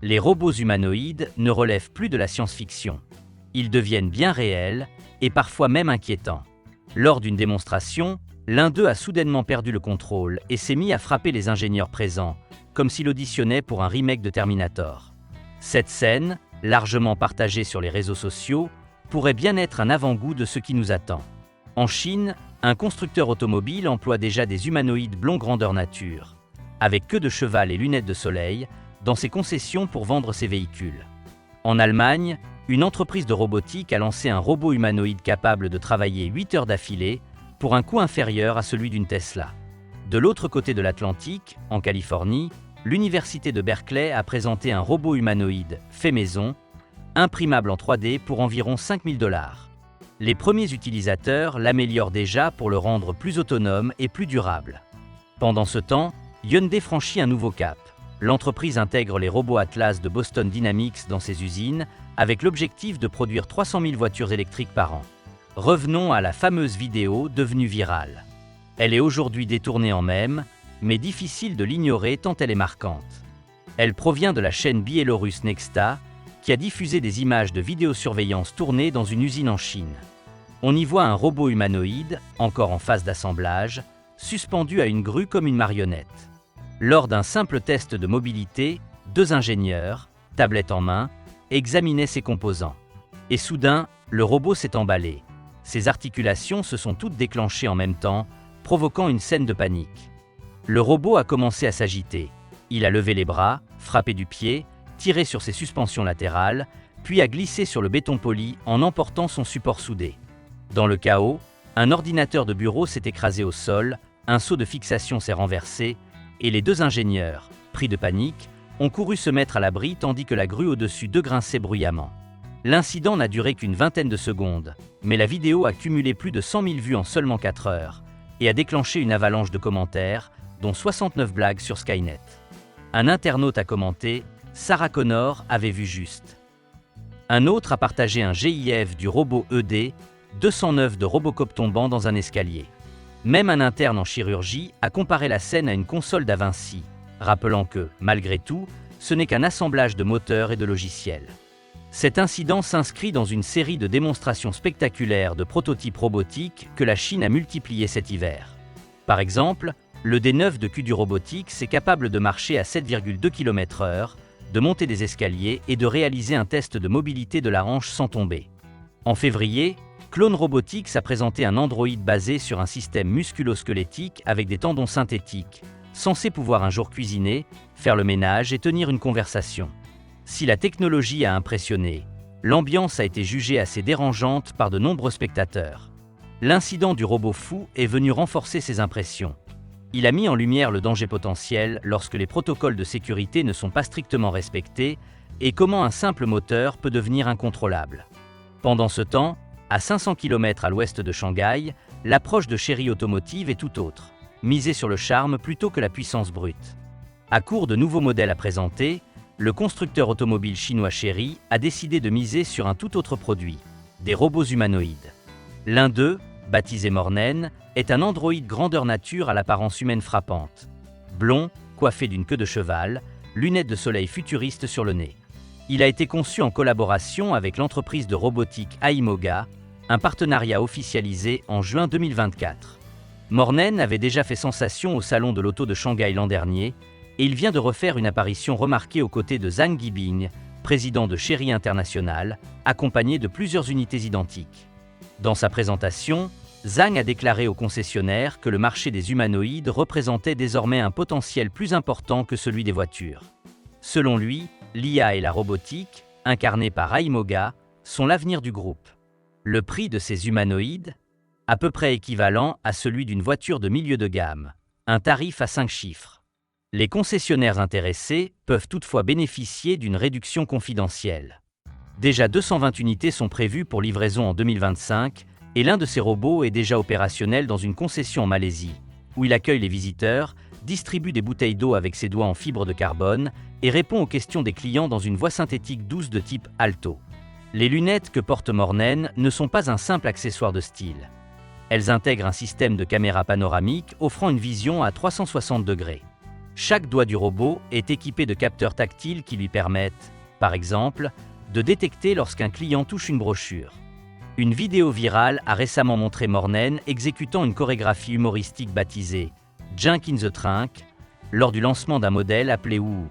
Les robots humanoïdes ne relèvent plus de la science-fiction. Ils deviennent bien réels et parfois même inquiétants. Lors d'une démonstration, l'un d'eux a soudainement perdu le contrôle et s'est mis à frapper les ingénieurs présents, comme s'il auditionnait pour un remake de Terminator. Cette scène, largement partagée sur les réseaux sociaux, pourrait bien être un avant-goût de ce qui nous attend. En Chine, un constructeur automobile emploie déjà des humanoïdes blonds grandeur nature, avec queue de cheval et lunettes de soleil, dans ses concessions pour vendre ses véhicules. En Allemagne, une entreprise de robotique a lancé un robot humanoïde capable de travailler 8 heures d'affilée pour un coût inférieur à celui d'une Tesla. De l'autre côté de l'Atlantique, en Californie, l'université de Berkeley a présenté un robot humanoïde fait maison, imprimable en 3D pour environ 5 000 $. Les premiers utilisateurs l'améliorent déjà pour le rendre plus autonome et plus durable. Pendant ce temps, Hyundai franchit un nouveau cap. L'entreprise intègre les robots Atlas de Boston Dynamics dans ses usines avec l'objectif de produire 300 000 voitures électriques par an. Revenons à la fameuse vidéo devenue virale. Elle est aujourd'hui détournée en mème, mais difficile de l'ignorer tant elle est marquante. Elle provient de la chaîne biélorusse Nexta, qui a diffusé des images de vidéosurveillance tournées dans une usine en Chine. On y voit un robot humanoïde, encore en phase d'assemblage, suspendu à une grue comme une marionnette. Lors d'un simple test de mobilité, 2 ingénieurs, tablette en main, examinaient ses composants. Et soudain, le robot s'est emballé. Ses articulations se sont toutes déclenchées en même temps, provoquant une scène de panique. Le robot a commencé à s'agiter. Il a levé les bras, frappé du pied, tiré sur ses suspensions latérales, puis a glissé sur le béton poli en emportant son support soudé. Dans le chaos, un ordinateur de bureau s'est écrasé au sol, un seau de fixation s'est renversé, et les 2 ingénieurs, pris de panique, ont couru se mettre à l'abri tandis que la grue au-dessus d'eux grinçait bruyamment. L'incident n'a duré qu'une vingtaine de secondes, mais la vidéo a cumulé plus de 100 000 vues en seulement 4 heures et a déclenché une avalanche de commentaires, dont 69 blagues sur Skynet. Un internaute a commenté « Sarah Connor avait vu juste ». Un autre a partagé un GIF du robot ED, 209 de Robocop tombant dans un escalier. Même un interne en chirurgie a comparé la scène à une console d'A Vinci, rappelant que, malgré tout, ce n'est qu'un assemblage de moteurs et de logiciels. Cet incident s'inscrit dans une série de démonstrations spectaculaires de prototypes robotiques que la Chine a multipliés cet hiver. Par exemple, le D9 de Q du Robotics est capable de marcher à 7,2 km/h, de monter des escaliers et de réaliser un test de mobilité de la hanche sans tomber. En février, Clone Robotics a présenté un androïde basé sur un système musculo-squelettique avec des tendons synthétiques, censé pouvoir un jour cuisiner, faire le ménage et tenir une conversation. Si la technologie a impressionné, l'ambiance a été jugée assez dérangeante par de nombreux spectateurs. L'incident du robot fou est venu renforcer ces impressions. Il a mis en lumière le danger potentiel lorsque les protocoles de sécurité ne sont pas strictement respectés et comment un simple moteur peut devenir incontrôlable. Pendant ce temps, à 500 km à l'ouest de Shanghai, l'approche de Chery Automotive est tout autre, misée sur le charme plutôt que la puissance brute. À court de nouveaux modèles à présenter, le constructeur automobile chinois Chery a décidé de miser sur un tout autre produit, des robots humanoïdes. L'un d'eux, baptisé Mornen, est un androïde grandeur nature à l'apparence humaine frappante. Blond, coiffé d'une queue de cheval, lunettes de soleil futuristes sur le nez. Il a été conçu en collaboration avec l'entreprise de robotique Aimoga, un partenariat officialisé en juin 2024. Mornen avait déjà fait sensation au salon de l'auto de Shanghai l'an dernier, et il vient de refaire une apparition remarquée aux côtés de Zhang Yibing, président de Chery International, accompagné de plusieurs unités identiques. Dans sa présentation, Zhang a déclaré aux concessionnaires que le marché des humanoïdes représentait désormais un potentiel plus important que celui des voitures. Selon lui, l'IA et la robotique, incarnées par Aimoga, sont l'avenir du groupe. Le prix de ces humanoïdes, à peu près équivalent à celui d'une voiture de milieu de gamme, un tarif à 5 chiffres. Les concessionnaires intéressés peuvent toutefois bénéficier d'une réduction confidentielle. Déjà 220 unités sont prévues pour livraison en 2025 et l'un de ces robots est déjà opérationnel dans une concession en Malaisie, où il accueille les visiteurs, distribue des bouteilles d'eau avec ses doigts en fibre de carbone et répond aux questions des clients dans une voix synthétique douce de type alto. Les lunettes que porte Mornen ne sont pas un simple accessoire de style. Elles intègrent un système de caméra panoramique offrant une vision à 360 degrés. Chaque doigt du robot est équipé de capteurs tactiles qui lui permettent, par exemple, de détecter lorsqu'un client touche une brochure. Une vidéo virale a récemment montré Mornen exécutant une chorégraphie humoristique baptisée « Junk in the Trunk » lors du lancement d'un modèle appelé Woo.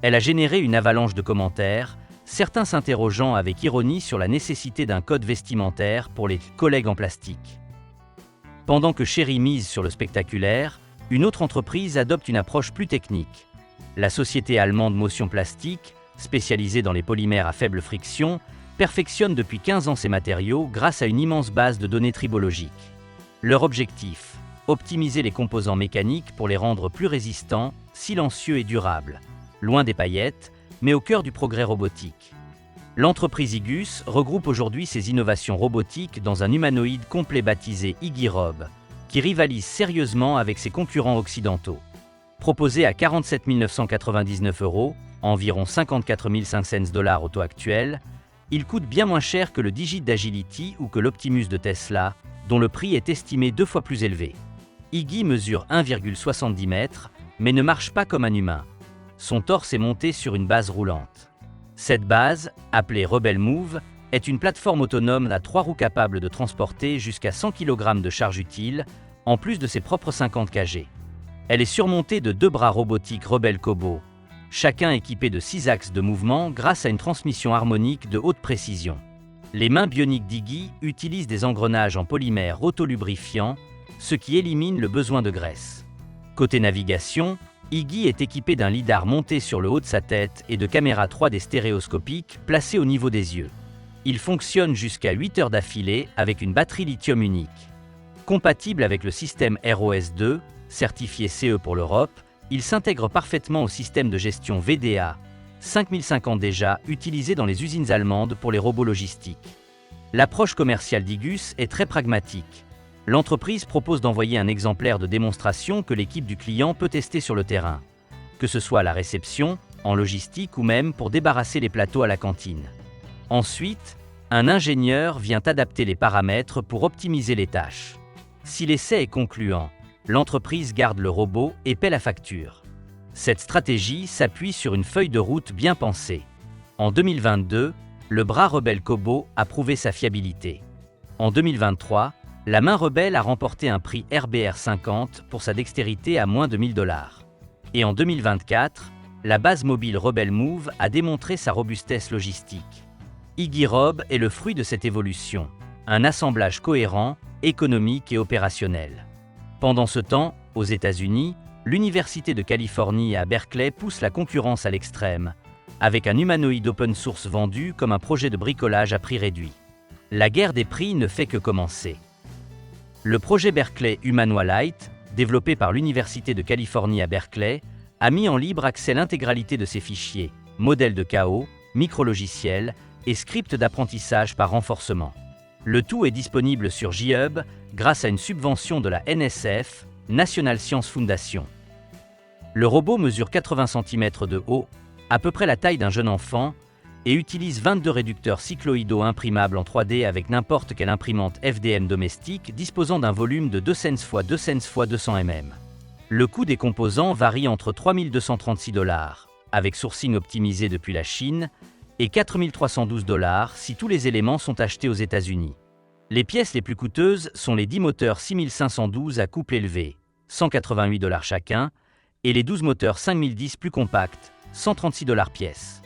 Elle a généré une avalanche de commentaires, certains s'interrogeant avec ironie sur la nécessité d'un code vestimentaire pour les collègues en plastique. Pendant que Chery mise sur le spectaculaire, une autre entreprise adopte une approche plus technique. La société allemande Motion Plastique, spécialisée dans les polymères à faible friction, perfectionne depuis 15 ans ses matériaux grâce à une immense base de données tribologiques. Leur objectif, optimiser les composants mécaniques pour les rendre plus résistants, silencieux et durables, loin des paillettes, mais au cœur du progrès robotique. L'entreprise Igus regroupe aujourd'hui ses innovations robotiques dans un humanoïde complet baptisé Igirob, qui rivalise sérieusement avec ses concurrents occidentaux. Proposé à 47 999 €, environ 54 500 $ au taux actuel, il coûte bien moins cher que le Digit d'Agility ou que l'Optimus de Tesla, dont le prix est estimé 2 fois plus élevé. Iggy mesure 1,70 m, mais ne marche pas comme un humain. Son torse est monté sur une base roulante. Cette base, appelée Rebel Move, est une plateforme autonome à 3 roues capable de transporter jusqu'à 100 kg de charge utile, en plus de ses propres 50 kg. Elle est surmontée de 2 bras robotiques Rebel Kobo, chacun équipé de 6 axes de mouvement grâce à une transmission harmonique de haute précision. Les mains bioniques d'Iggy utilisent des engrenages en polymère autolubrifiant, ce qui élimine le besoin de graisse. Côté navigation, Iggy est équipé d'un lidar monté sur le haut de sa tête et de caméras 3D stéréoscopiques placées au niveau des yeux. Il fonctionne jusqu'à 8 heures d'affilée avec une batterie lithium unique. Compatible avec le système ROS2, certifié CE pour l'Europe, il s'intègre parfaitement au système de gestion VDA 5050 déjà utilisé dans les usines allemandes pour les robots logistiques. L'approche commerciale d'Igus est très pragmatique. L'entreprise propose d'envoyer un exemplaire de démonstration que l'équipe du client peut tester sur le terrain, que ce soit à la réception, en logistique ou même pour débarrasser les plateaux à la cantine. Ensuite, un ingénieur vient adapter les paramètres pour optimiser les tâches. Si l'essai est concluant, l'entreprise garde le robot et paie la facture. Cette stratégie s'appuie sur une feuille de route bien pensée. En 2022, le bras Rebel Kobo a prouvé sa fiabilité. En 2023, la main Rebel a remporté un prix RBR 50 pour sa dextérité à moins de 1000 $. Et en 2024, la base mobile Rebel Move a démontré sa robustesse logistique. Igirob est le fruit de cette évolution, un assemblage cohérent, économique et opérationnel. Pendant ce temps, aux États-Unis, l'Université de Californie à Berkeley pousse la concurrence à l'extrême, avec un humanoïde open source vendu comme un projet de bricolage à prix réduit. La guerre des prix ne fait que commencer. Le projet Berkeley Humanoite, développé par l'Université de Californie à Berkeley, a mis en libre accès l'intégralité de ses fichiers, modèles de chaos, micrologiciels et scripts d'apprentissage par renforcement. Le tout est disponible sur GitHub grâce à une subvention de la NSF, National Science Foundation. Le robot mesure 80 cm de haut, à peu près la taille d'un jeune enfant, et utilise 22 réducteurs cycloïdaux imprimables en 3D avec n'importe quelle imprimante FDM domestique disposant d'un volume de 2 cents x 2 cents x 200 mm. Le coût des composants varie entre 3 236 $, avec sourcing optimisé depuis la Chine, et 4 312 $ si tous les éléments sont achetés aux États-Unis. Les pièces les plus coûteuses sont les 10 moteurs 6512 à couple élevé, 188 $ chacun, et les 12 moteurs 5010 plus compacts, 136 $ pièce.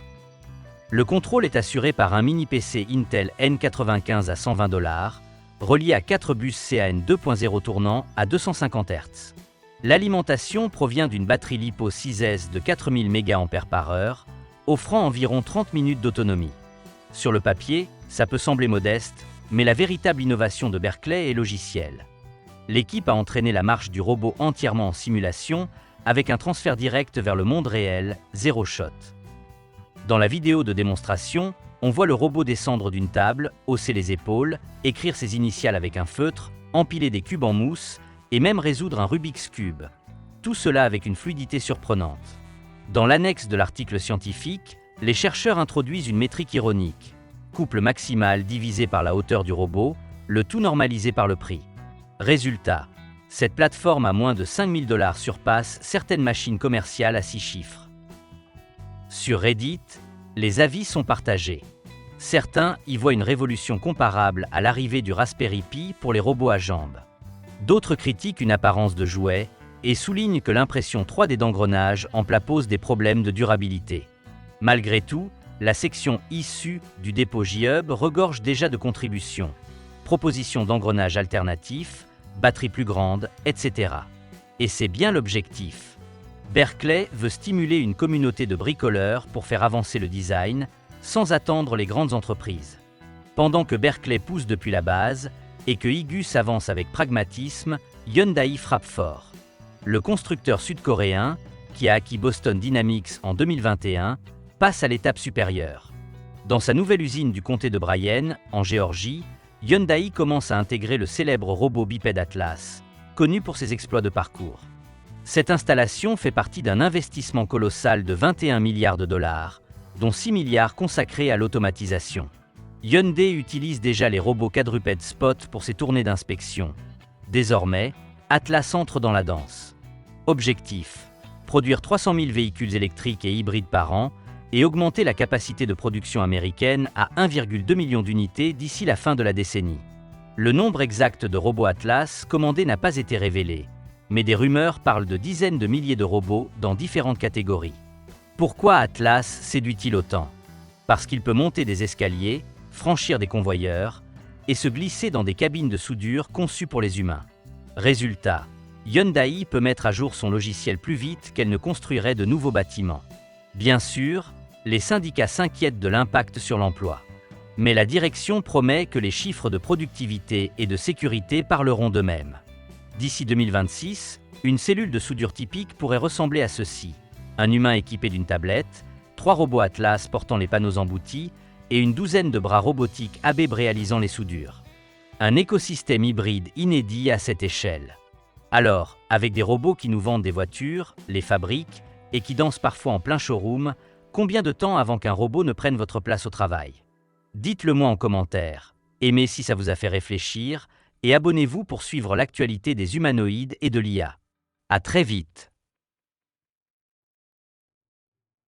Le contrôle est assuré par un mini PC Intel N95 à 120 $, relié à 4 bus CAN 2.0 tournant à 250 Hz. L'alimentation provient d'une batterie LiPo 6S de 4000 mAh, offrant environ 30 minutes d'autonomie. Sur le papier, ça peut sembler modeste, mais la véritable innovation de Berkeley est logicielle. L'équipe a entraîné la marche du robot entièrement en simulation, avec un transfert direct vers le monde réel, zéro shot. Dans la vidéo de démonstration, on voit le robot descendre d'une table, hausser les épaules, écrire ses initiales avec un feutre, empiler des cubes en mousse et même résoudre un Rubik's Cube. Tout cela avec une fluidité surprenante. Dans l'annexe de l'article scientifique, les chercheurs introduisent une métrique ironique. Couple maximal divisé par la hauteur du robot, le tout normalisé par le prix. Résultat, Cette plateforme à moins de 5 000 $ surpasse certaines machines commerciales à 6 chiffres. Sur Reddit, les avis sont partagés. Certains y voient une révolution comparable à l'arrivée du Raspberry Pi pour les robots à jambes. D'autres critiquent une apparence de jouet et soulignent que l'impression 3D d'engrenage en plat pose des problèmes de durabilité. Malgré tout, la section issue du dépôt J-Hub regorge déjà de contributions, propositions d'engrenage alternatifs, batterie plus grande, etc. Et c'est bien l'objectif. Berkeley veut stimuler une communauté de bricoleurs pour faire avancer le design, sans attendre les grandes entreprises. Pendant que Berkeley pousse depuis la base et que Igus avance avec pragmatisme, Hyundai frappe fort. Le constructeur sud-coréen, qui a acquis Boston Dynamics en 2021, passe à l'étape supérieure. Dans sa nouvelle usine du comté de Bryan, en Géorgie, Hyundai commence à intégrer le célèbre robot bipède Atlas, connu pour ses exploits de parcours. Cette installation fait partie d'un investissement colossal de 21 milliards de $, dont 6 milliards consacrés à l'automatisation. Hyundai utilise déjà les robots quadrupèdes Spot pour ses tournées d'inspection. Désormais, Atlas entre dans la danse. Objectif : produire 300 000 véhicules électriques et hybrides par an et augmenter la capacité de production américaine à 1,2 million d'unités d'ici la fin de la décennie. Le nombre exact de robots Atlas commandés n'a pas été révélé, mais des rumeurs parlent de dizaines de milliers de robots dans différentes catégories. Pourquoi Atlas séduit-il autant ? Parce qu'il peut monter des escaliers, franchir des convoyeurs et se glisser dans des cabines de soudure conçues pour les humains. Résultat, Hyundai peut mettre à jour son logiciel plus vite qu'elle ne construirait de nouveaux bâtiments. Bien sûr, les syndicats s'inquiètent de l'impact sur l'emploi. Mais la direction promet que les chiffres de productivité et de sécurité parleront d'eux-mêmes. D'ici 2026, une cellule de soudure typique pourrait ressembler à ceci. Un humain équipé d'une tablette, 3 robots Atlas portant les panneaux emboutis et une douzaine de bras robotiques ABB réalisant les soudures. Un écosystème hybride inédit à cette échelle. Alors, avec des robots qui nous vendent des voitures, les fabriquent et qui dansent parfois en plein showroom, combien de temps avant qu'un robot ne prenne votre place au travail ? Dites-le moi en commentaire. Aimez si ça vous a fait réfléchir et abonnez-vous pour suivre l'actualité des humanoïdes et de l'IA. À très vite.